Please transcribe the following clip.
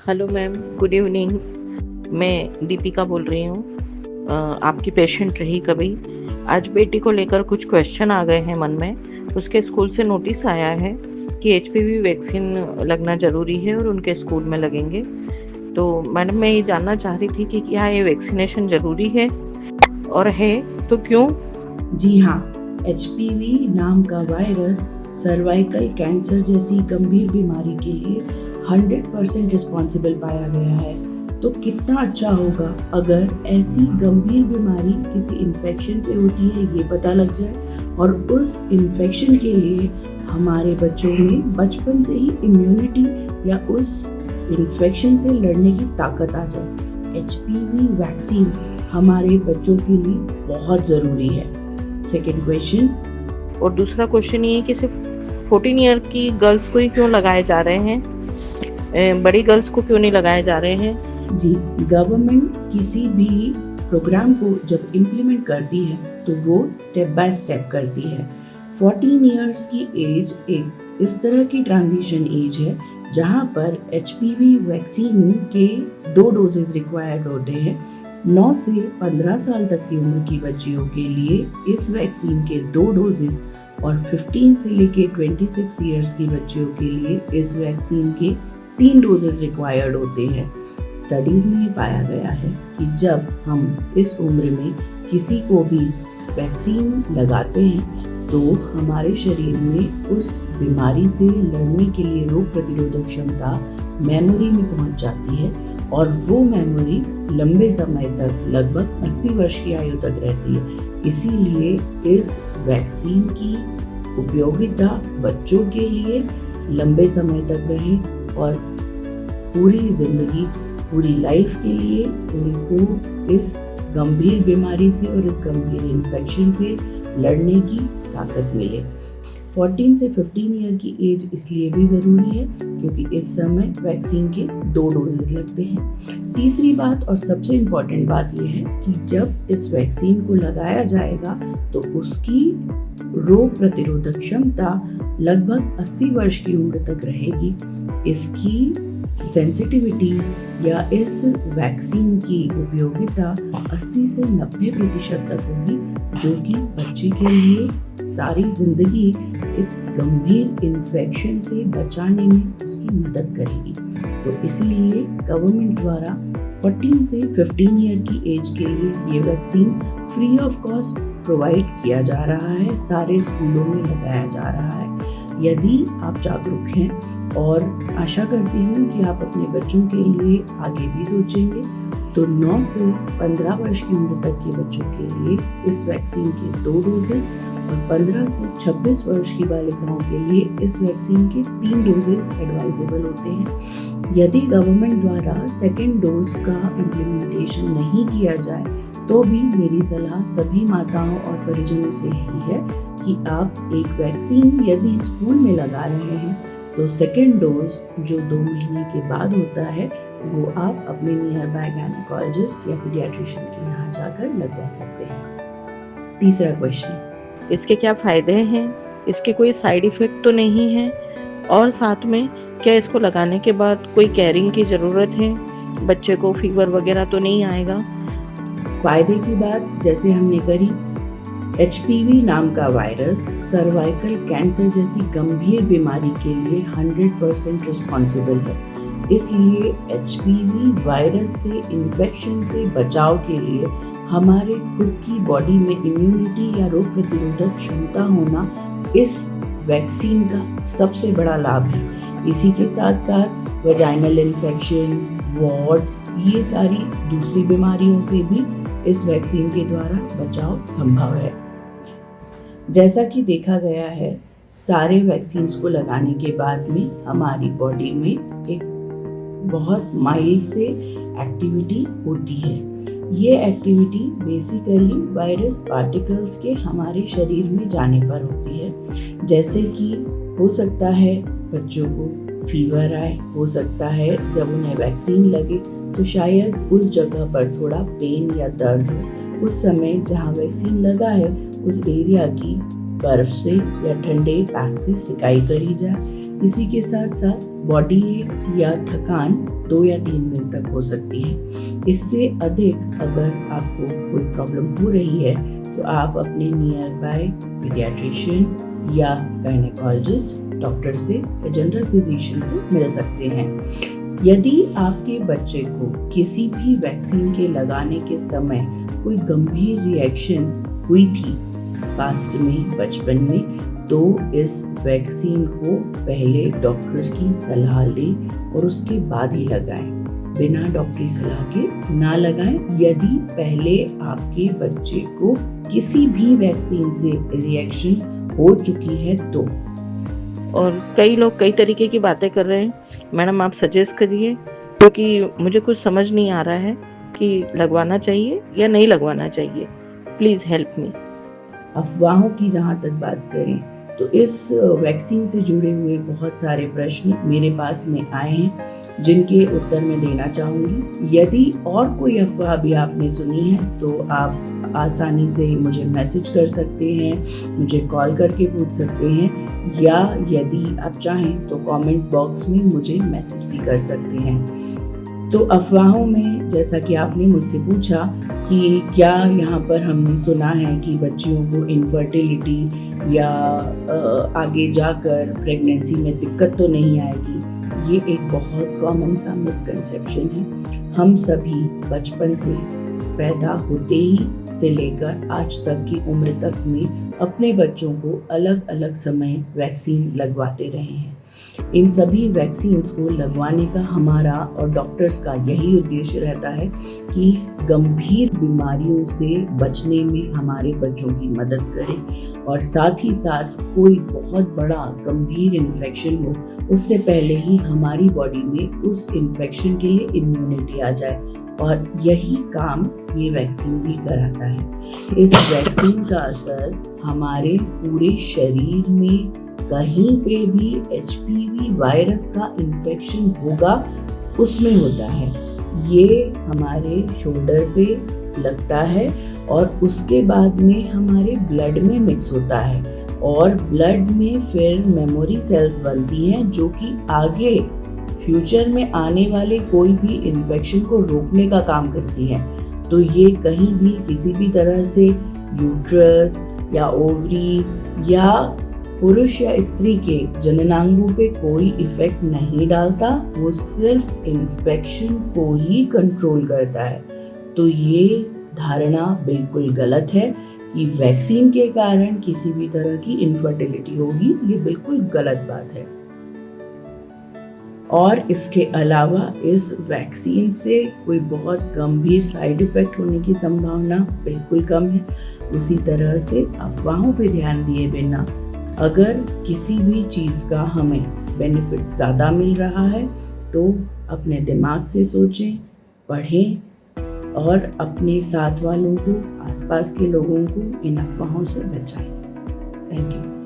Hello ma'am, good evening. मैं दीपिका बोल रही हूँ। आपकी पेशेंट रही कभी। आज बेटी को लेकर कुछ क्वेश्चन आ गए हैं मन में। उसके स्कूल से नोटिस आया है कि एचपीवी वैक्सीन लगना ज़रूरी है और उनके स्कूल में लगेंगे। तो मैडम, मैं ये जानना चाह रही थी कि क्या ये वैक्सीनेशन ज़रूरी है, और है तो क्यों? जी हाँ, एचपीवी नाम का वायरस सर्वाइकल कैंसर जैसी गंभीर बीमारी के लिए 100% रिस्पॉन्सिबल पाया गया है। तो कितना अच्छा होगा अगर ऐसी गंभीर बीमारी किसी इन्फेक्शन से होती है ये पता लग जाए और उस इन्फेक्शन के लिए हमारे बच्चों में बचपन से ही इम्यूनिटी या उस इन्फेक्शन से लड़ने की ताकत आ जाए। एचपीवी वैक्सीन हमारे बच्चों के लिए बहुत ज़रूरी है। Second question. और दूसरा क्वेश्चन ये है कि सिर्फ 14 ईयर की गर्ल्स को ही क्यों लगाए जा रहे हैं, बड़ी गर्ल्स को क्यों नहीं लगाए जा रहे हैं? जी, गवर्नमेंट किसी भी प्रोग्राम को जब इम्प्लीमेंट करती है तो वो स्टेप बाय स्टेप करती है। 14 इयर्स की एज एक इस तरह की ट्रांजिशन एज है जहां पर एचपीवी वैक्सीन के 2 डोजेज रिक्वायर्ड होते हैं। 9 से 15 साल तक की उम्र की बच्चियों के लिए इस वैक्सीन के 2 डोजेज और 15 से लेके 26 इयर्स की बच्चियों के लिए इस वैक्सीन के 3 डोजेज रिक्वायर्ड होते हैं। स्टडीज में ये पाया गया है कि जब हम इस उम्र में किसी को भी वैक्सीन लगाते हैं तो हमारे शरीर में उस बीमारी से लड़ने के लिए रोग प्रतिरोधक क्षमता मेमोरी में पहुंच जाती है और वो मेमोरी लंबे समय तक लगभग 80 वर्ष की आयु तक रहती है। इसीलिए इस वैक्सीन की उपयोगिता बच्चों के लिए लंबे समय तक रहे और पूरी जिंदगी, पूरी लाइफ के लिए उनको इस गंभीर बीमारी से और इस गंभीर इन्फेक्शन से लड़ने की ताकत मिले। 14 से 15 ईयर की एज इसलिए भी ज़रूरी है क्योंकि इस समय वैक्सीन के 2 डोजेज लगते हैं। तीसरी बात और सबसे इम्पॉर्टेंट बात यह है कि जब इस वैक्सीन को लगाया जाएगा तो उसकी रोग प्रतिरोधक क्षमता लगभग 80 वर्ष की उम्र तक रहेगी। इसकी सेंसिटिविटी या इस वैक्सीन की उपयोगिता 80 से 90% तक होगी, जो कि बच्चे के लिए सारी जिंदगी इस गंभीर इन्फेक्शन से बचाने में उसकी मदद करेगी। तो इसीलिए गवर्नमेंट द्वारा 14 से 15 ईयर की एज के लिए ये vaccine free of cost provide किया जा रहा है, सारे स्कूलों में लगाया जा रहा है। यदि आप जागरूक हैं और आशा करती हूँ कि आप अपने बच्चों के लिए आगे भी सोचेंगे, तो 9 से 15 वर्ष की उम्र तक के बच्चों के लिए इस वैक्सीन के 2 डोजेज और 15 से 26 वर्ष की बालिकाओं के लिए इस वैक्सीन के 3 डोजेज एडवाइजेबल होते हैं। यदि गवर्नमेंट द्वारा सेकेंड डोज का इम्प्लीमेंटेशन नहीं किया जाए तो भी मेरी सलाह सभी माताओं और परिजनों से यही है कि आप एक वैक्सीन यदि स्कूल में लगा रहे हैं तो सेकेंड डोज जो 2 महीने के बाद होता है वो आप अपने नियर बाय गायनेकोलॉजिस्ट या पीडियाट्रिशियन के यहाँ जाकर लगवा सकते हैं। तीसरा क्वेश्चन। इसके क्या फायदे हैं? इसके कोई साइड इफेक्ट तो नहीं है? और साथ में क्या इसको लगाने के बाद कोई केयरिंग की ज़रूरत है? बच्चे को फीवर वगैरह तो नहीं आएगा? फायदे की बात जैसे हमने करी, एचपीवी नाम का वायरस सर्वाइकल कैंसर जैसी गंभीर बीमारी के लिए 100% रिस्पॉन्सिबल है। इसलिए एचपीवी वायरस से इन्फेक्शन से बचाव के लिए हमारे खुद की बॉडी में इम्यूनिटी या रोग प्रतिरोधक क्षमता होना इस वैक्सीन का सबसे बड़ा लाभ है। इसी के साथ साथ वजाइनल इन्फेक्शंस, वार्ड्स, ये सारी दूसरी बीमारियों से भी इस वैक्सीन के द्वारा बचाव संभव है। जैसा कि देखा गया है, सारे वैक्सीन्स को लगाने के बाद में हमारी बॉडी में एक बहुत माइल्ड से एक्टिविटी होती है। ये एक्टिविटी बेसिकली वायरस पार्टिकल्स के हमारे शरीर में जाने पर होती है। जैसे कि हो सकता है बच्चों को फीवर आए, हो सकता है जब उन्हें वैक्सीन लगे तो शायद उस जगह पर थोड़ा पेन या दर्द हो। उस समय जहाँ वैक्सीन लगा है उस एरिया की बर्फ से या ठंडे पैक से सिकाई करी जाए। इसी के साथ साथ बॉडी एक या थकान 2 या 3 दिन तक हो सकती है। इससे अधिक अगर आपको कोई प्रॉब्लम हो रही है तो आप अपने नियर बाय पीडियाट्रिशियन या गायनेकोलॉजिस्ट डॉक्टर से या जनरल फिजिशियन से मिल सकते हैं। यदि आपके बच्चे को किसी भी वैक्सीन के लगाने के समय कोई गंभीर रिएक्शन हुई थी पास्ट में, बचपन में, तो इस वैक्सीन को पहले डॉक्टर की सलाह लें और उसके बाद ही लगाएं। बिना डॉक्टरी सलाह के ना लगाएं यदि पहले आपके बच्चे को किसी भी वैक्सीन से रिएक्शन हो चुकी है तो। और कई लोग कई तरीके की बातें कर रहे हैं, मैडम आप सजेस्ट करिए, क्योंकि मुझे कुछ समझ नहीं आ रहा है कि लगवाना चाहिए या नहीं लगवाना चाहिए। Please help me. अफवाहों की जहाँ तक बात करें तो इस वैक्सीन से जुड़े हुए बहुत सारे प्रश्न मेरे पास में आए हैं जिनके उत्तर मैं देना चाहूँगी। यदि और कोई अफवाह भी आपने सुनी है तो आप आसानी से मुझे मैसेज कर सकते हैं, मुझे कॉल करके पूछ सकते हैं, या यदि आप चाहें तो कमेंट बॉक्स में मुझे मैसेज भी कर सकते हैं। तो अफवाहों में जैसा कि आपने मुझसे पूछा कि क्या यहाँ पर हमने सुना है कि बच्चियों को इनफर्टिलिटी या आगे जाकर प्रेगनेंसी में दिक्कत तो नहीं आएगी, ये एक बहुत कॉमन सा मिसकंसेप्शन है। हम सभी बचपन से पैदा होते ही से लेकर आज तक की उम्र तक में अपने बच्चों को अलग अलग समय वैक्सीन लगवाते रहे हैं। इन सभी वैक्सीन्स को लगवाने का हमारा और डॉक्टर्स का यही उद्देश्य रहता है कि गंभीर बीमारियों से बचने में हमारे बच्चों की मदद करें और साथ ही साथ कोई बहुत बड़ा गंभीर इन्फेक्शन हो उससे पहले ही हमारी बॉडी में उस इन्फेक्शन के लिए इम्यूनिटी आ जाए, और यही काम ये वैक्सीन भी कराता है। इस वैक्सीन का असर हमारे पूरे शरीर में कहीं पे भी HPV वायरस का इन्फेक्शन होगा उसमें होता है। ये हमारे शोल्डर पे लगता है और उसके बाद में हमारे ब्लड में मिक्स होता है और ब्लड में फिर मेमोरी सेल्स बनती हैं जो कि आगे फ्यूचर में आने वाले कोई भी इन्फेक्शन को रोकने का काम करती हैं। तो ये कहीं भी किसी भी तरह से यूट्रस या ओवरी या पुरुष या स्त्री के जननांगों पे कोई इफेक्ट नहीं डालता, वो सिर्फ इन्फेक्शन को ही कंट्रोल करता है। तो ये धारणा बिल्कुल गलत है कि वैक्सीन के कारण किसी भी तरह की इनफर्टिलिटी होगी, ये बिल्कुल गलत बात है। और इसके अलावा इस वैक्सीन से कोई बहुत गंभीर साइड इफेक्ट होने की संभावना बिल्कुल कम है। उसी तरह से अफवाहों पे ध्यान दिए बिना अगर किसी भी चीज़ का हमें बेनिफिट ज़्यादा मिल रहा है तो अपने दिमाग से सोचें, पढ़ें और अपने साथ वालों को, आसपास के लोगों को इन अफवाहों से बचाएं। Thank you.